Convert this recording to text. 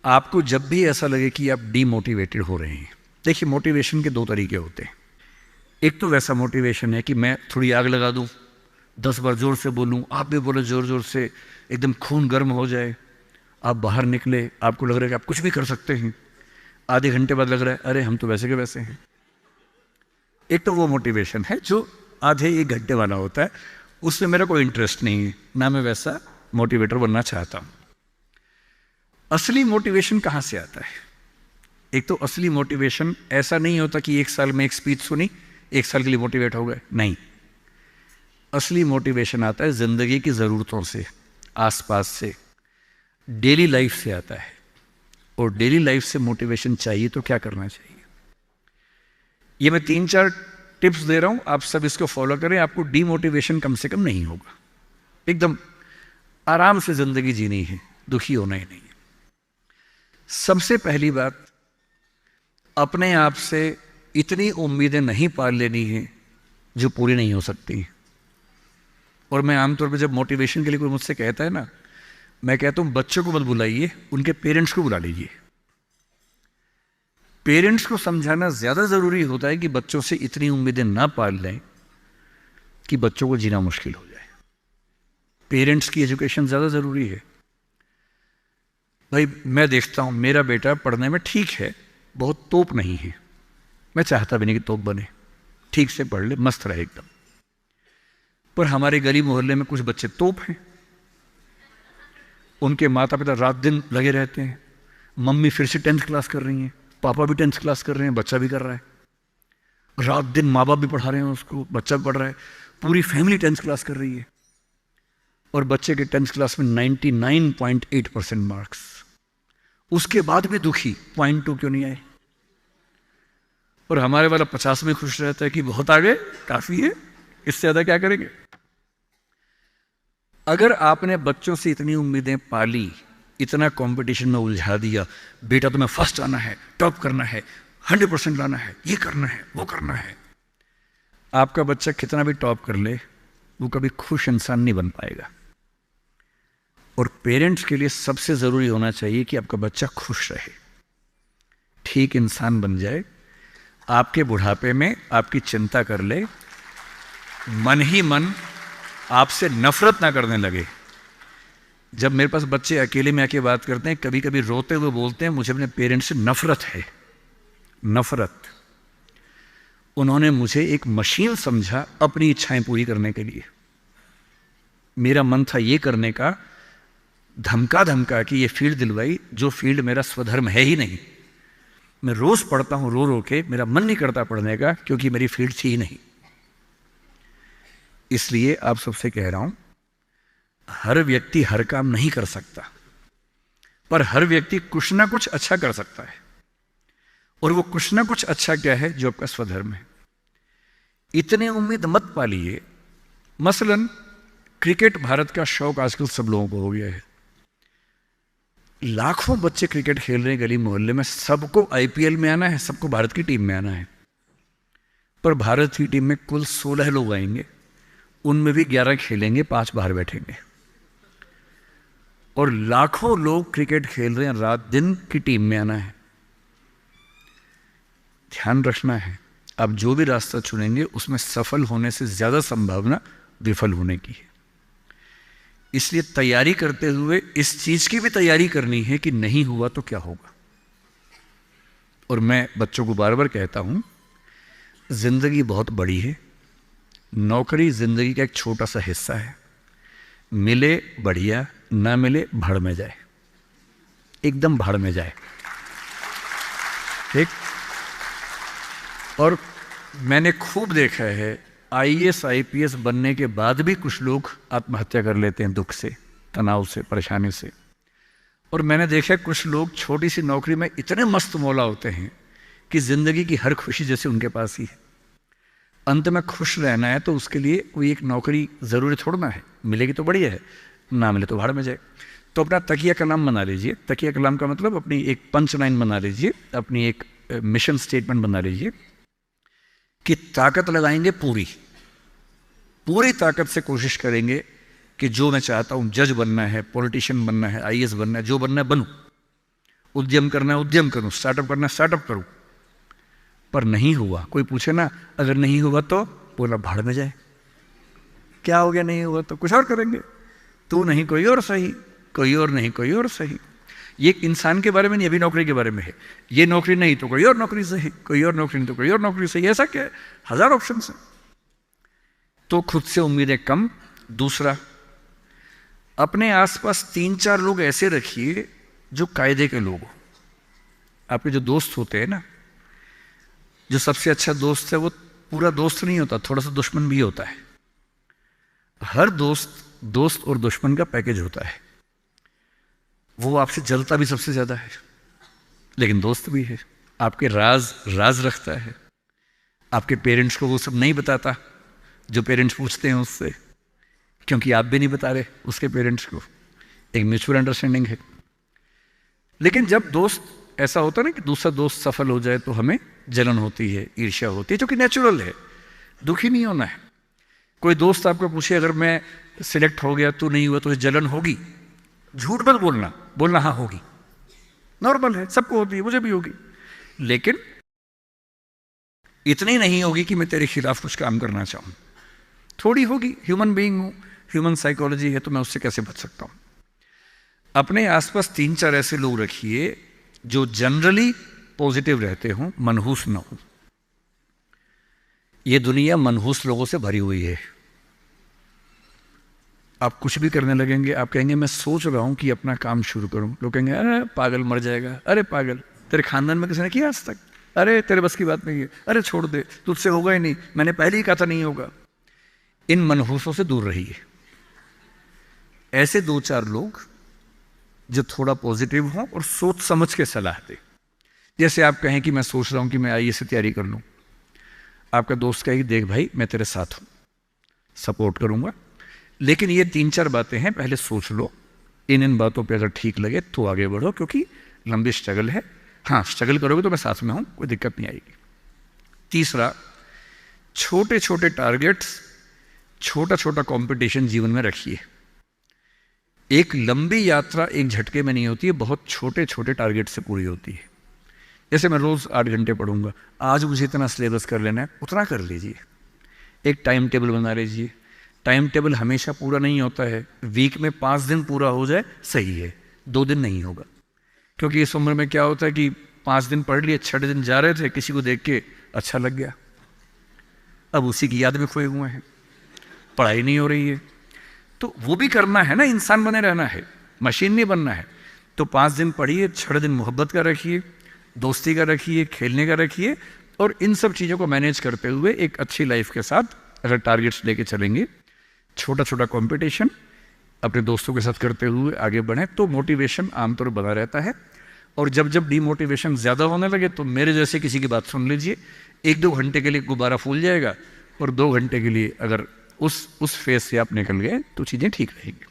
आपको जब भी ऐसा लगे कि आप डीमोटिवेटेड हो रहे हैं, देखिए मोटिवेशन के दो तरीके होते हैं। एक तो वैसा मोटिवेशन है कि मैं थोड़ी आग लगा दूं, 10 बार जोर से बोलूं, आप भी बोले जोर जोर से, एकदम खून गर्म हो जाए, आप बाहर निकले, आपको लग रहा है कि आप कुछ भी कर सकते हैं, आधे घंटे बाद लग रहा है अरे हम तो वैसे के वैसे हैं। एक तो वो मोटिवेशन है जो आधे एक घंटे वाला होता है, उसमें मेरा कोई इंटरेस्ट नहीं है, ना मैं वैसा मोटिवेटर बनना चाहता हूं। असली मोटिवेशन कहाँ से आता है? एक तो असली मोटिवेशन ऐसा नहीं होता कि एक साल में एक स्पीच सुनी, एक साल के लिए मोटिवेट हो गए, नहीं। असली मोटिवेशन आता है जिंदगी की ज़रूरतों से, आसपास से, डेली लाइफ से आता है। और डेली लाइफ से मोटिवेशन चाहिए तो क्या करना चाहिए? ये मैं 3-4 टिप्स दे रहा हूं, आप सब इसको फॉलो करें, आपको डीमोटिवेशन कम से कम नहीं होगा। एकदम आराम से जिंदगी जीनी है, दुखी होना ही नहीं है। सबसे पहली बात, अपने आप से इतनी उम्मीदें नहीं पाल लेनी है जो पूरी नहीं हो सकती। और मैं आमतौर पर जब मोटिवेशन के लिए कोई मुझसे कहता है ना, मैं कहता हूं बच्चों को मत बुलाइए, उनके पेरेंट्स को बुला लीजिए। पेरेंट्स को समझाना ज्यादा जरूरी होता है कि बच्चों से इतनी उम्मीदें ना पाल लें कि बच्चों को जीना मुश्किल हो जाए। पेरेंट्स की एजुकेशन ज्यादा जरूरी है। भाई मैं देखता हूं मेरा बेटा पढ़ने में ठीक है, बहुत तोप नहीं है, मैं चाहता भी नहीं कि तोप बने, ठीक से पढ़ ले, मस्त रहे एकदम। पर हमारे गली मोहल्ले में कुछ बच्चे तोप हैं, उनके माता पिता रात दिन लगे रहते हैं, मम्मी फिर से 10th क्लास कर रही हैं, पापा भी 10th क्लास कर रहे हैं, बच्चा भी कर रहा है, रात दिन माँ बाप भी पढ़ा रहे हैं उसको, बच्चा भी पढ़ रहा है, पूरी फैमिली 10th क्लास कर रही है। और बच्चे के 10th क्लास में 99.8% मार्क्स, उसके बाद भी दुखी, 0.2 क्यों नहीं आए? और हमारे वाला 50 में खुश रहता है कि बहुत आगे, काफी है, इससे ज्यादा क्या करेंगे? अगर आपने बच्चों से इतनी उम्मीदें पाली, इतना कंपटीशन में उलझा दिया, बेटा तुम्हें फर्स्ट आना है, टॉप करना है, 100% लाना है, ये करना है, वो करना है, आपका बच्चा कितना भी टॉप कर ले, वो कभी खुश इंसान नहीं बन पाएगा। और पेरेंट्स के लिए सबसे जरूरी होना चाहिए कि आपका बच्चा खुश रहे, ठीक इंसान बन जाए, आपके बुढ़ापे में आपकी चिंता कर ले, मन ही मन आपसे नफरत ना करने लगे। जब मेरे पास बच्चे अकेले में आके बात करते हैं, कभी कभी रोते हुए बोलते हैं मुझे अपने पेरेंट्स से नफरत है, नफरत। उन्होंने मुझे एक मशीन समझा अपनी इच्छाएं पूरी करने के लिए। मेरा मन था ये करने का, धमका धमका कि ये फील्ड दिलवाई जो फील्ड मेरा स्वधर्म है ही नहीं। मैं रोज पढ़ता हूं रो रो के, मेरा मन नहीं करता पढ़ने का क्योंकि मेरी फील्ड थी ही नहीं। इसलिए आप सबसे कह रहा हूं, हर व्यक्ति हर काम नहीं कर सकता, पर हर व्यक्ति कुछ ना कुछ अच्छा कर सकता है। और वो कुछ ना कुछ अच्छा क्या है? जो आपका स्वधर्म है। इतने उम्मीद मत पालिए। मसलन क्रिकेट भारत का शौक आजकल सब लोगों को हो गया है, लाखों बच्चे क्रिकेट खेल रहे हैं गली मोहल्ले में, सबको आईपीएल में आना है, सबको भारत की टीम में आना है। पर भारत की टीम में कुल 16 लोग आएंगे, उनमें भी 11 खेलेंगे, 5 बाहर बैठेंगे। और लाखों लोग क्रिकेट खेल रहे हैं, रात दिन की टीम में आना है। ध्यान रखना है, आप जो भी रास्ता चुनेंगे उसमें सफल होने से ज्यादा संभावना विफल होने की है। इसलिए तैयारी करते हुए इस चीज की भी तैयारी करनी है कि नहीं हुआ तो क्या होगा। और मैं बच्चों को बार बार कहता हूं, जिंदगी बहुत बड़ी है, नौकरी जिंदगी का एक छोटा सा हिस्सा है, मिले बढ़िया, ना मिले भाड़ में जाए, एकदम भाड़ में जाए, ठीक। और मैंने खूब देखा है, आईएएस आईपीएस बनने के बाद भी कुछ लोग आत्महत्या कर लेते हैं, दुख से, तनाव से, परेशानी से। और मैंने देखा कुछ लोग छोटी सी नौकरी में इतने मस्त मौला होते हैं कि जिंदगी की हर खुशी जैसे उनके पास ही है। अंत में खुश रहना है तो उसके लिए कोई एक नौकरी जरूरी छोड़ना है, मिलेगी तो बढ़िया है, ना मिले तो भाड़ में जाए। तो अपना तकिया कलाम बना लीजिए। तकिया कलाम का मतलब अपनी एक पंच लाइन बना लीजिए, अपनी एक मिशन स्टेटमेंट बना लीजिए कि ताकत लगाएंगे, पूरी पूरी ताकत से कोशिश करेंगे कि जो मैं चाहता हूं, जज बनना है, पॉलिटिशियन बनना है, आईएएस बनना है, जो बनना है बनूं। उद्यम करना है उद्यम करूं, स्टार्टअप करना है स्टार्टअप करूं, पर नहीं हुआ। कोई पूछे ना अगर नहीं हुआ तो बोला भाड़ में जाए, क्या हो गया नहीं हुआ तो कुछ और करेंगे, तू नहीं कोई और सही, कोई और नहीं कोई और सही। ये इंसान के बारे में नहीं, अभी नौकरी के बारे में है। ये नौकरी नहीं तो कोई और नौकरी सही, कोई और नौकरी नहीं तो कोई और नौकरी सही, ऐसा क्या है, हजार ऑप्शन है। तो खुद से उम्मीदें कम। दूसरा, अपने आसपास 3-4 लोग ऐसे रखिए जो कायदे के लोग हो। आपके जो दोस्त होते हैं ना, जो सबसे अच्छा दोस्त है वो पूरा दोस्त नहीं होता, थोड़ा सा दुश्मन भी होता है। हर दोस्त और दुश्मन का पैकेज होता है। वो आपसे जलता भी सबसे ज्यादा है, लेकिन दोस्त भी है। आपके राज रखता है। आपके पेरेंट्स को वो सब नहीं बताता जो पेरेंट्स पूछते हैं उससे, क्योंकि आप भी नहीं बता रहे उसके पेरेंट्स को। एक म्यूचुअल अंडरस्टैंडिंग है। लेकिन जब दोस्त ऐसा होता है ना कि दूसरा दोस्त सफल हो जाए तो हमें जलन होती है, ईर्ष्या होती है, जो कि नेचुरल है। दुखी नहीं होना है। कोई दोस्त आपको पूछे अगर मैं सिलेक्ट हो गया तू नहीं हुआ तो जलन होगी, झूठ मत बोलना हाँ होगी, नॉर्मल है, सबको होती है, मुझे भी होगी, लेकिन इतनी नहीं होगी कि मैं तेरे खिलाफ कुछ काम करना चाहूं। थोड़ी होगी, ह्यूमन बीइंग हूं, ह्यूमन साइकोलॉजी है, तो मैं उससे कैसे बच सकता हूं। अपने आसपास 3-4 ऐसे लोग रखिए जो जनरली पॉजिटिव रहते हों, मनहूस ना हो। ये दुनिया मनहूस लोगों से भरी हुई है। आप कुछ भी करने लगेंगे, आप कहेंगे मैं सोच रहा हूं कि अपना काम शुरू करूं, लोग कहेंगे अरे पागल मर जाएगा, अरे पागल, तेरे खानदान में किसी ने किया आज तक, अरे तेरे बस की बात नहीं है, अरे छोड़ दे, तुझसे होगा ही नहीं, मैंने पहले ही कहा था नहीं होगा। इन मनहूसों से दूर रहिए। ऐसे 2-4 लोग जो थोड़ा पॉजिटिव हों और सोच समझ के सलाह दे। जैसे आप कहें कि मैं सोच रहा हूं कि मैं आईएएस से तैयारी कर लूं, आपका दोस्त कहेगी देख भाई मैं तेरे साथ हूं, सपोर्ट करूंगा, लेकिन ये 3-4 बातें हैं, पहले सोच लो, इन बातों पे अगर ठीक लगे तो आगे बढ़ो, क्योंकि लंबी स्ट्रगल है। हाँ, स्ट्रगल करोगे तो मैं साथ में हूं, कोई दिक्कत नहीं आएगी। तीसरा, छोटे छोटे टारगेट्स, छोटा छोटा कंपटीशन जीवन में रखिए। एक लंबी यात्रा एक झटके में नहीं होती है, बहुत छोटे छोटे टारगेट से पूरी होती है। जैसे मैं रोज 8 घंटे पढ़ूंगा, आज मुझे इतना सिलेबस कर लेना है, उतना कर लीजिए। एक टाइम टेबल बना लीजिए। टाइम टेबल हमेशा पूरा नहीं होता है, वीक में 5 दिन पूरा हो जाए सही है, 2 दिन नहीं होगा। क्योंकि इस उम्र में क्या होता है कि 5 दिन पढ़ लिए, 6 दिन जा रहे थे, किसी को देख के अच्छा लग गया, अब उसी की याद में खोए हुए हैं, पढ़ाई नहीं हो रही है। तो वो भी करना है ना, इंसान बने रहना है, मशीन नहीं बनना है। तो 5 दिन पढ़िए, 6 दिन मोहब्बत का रखिए, दोस्ती का रखिए, खेलने का रखिए, और इन सब चीज़ों को मैनेज करते हुए एक अच्छी लाइफ के साथ अगर टारगेट्स लेके चलेंगे, छोटा छोटा कंपटीशन अपने दोस्तों के साथ करते हुए आगे बढ़ें, तो मोटिवेशन आमतौर पर बना रहता है। और जब जब डीमोटिवेशन ज़्यादा होने लगे तो मेरे जैसे किसी की बात सुन लीजिए, 1-2 घंटे के लिए गुब्बारा फूल जाएगा, और 2 घंटे के लिए अगर उस फेज से आप निकल गए तो चीज़ें ठीक रहेंगी।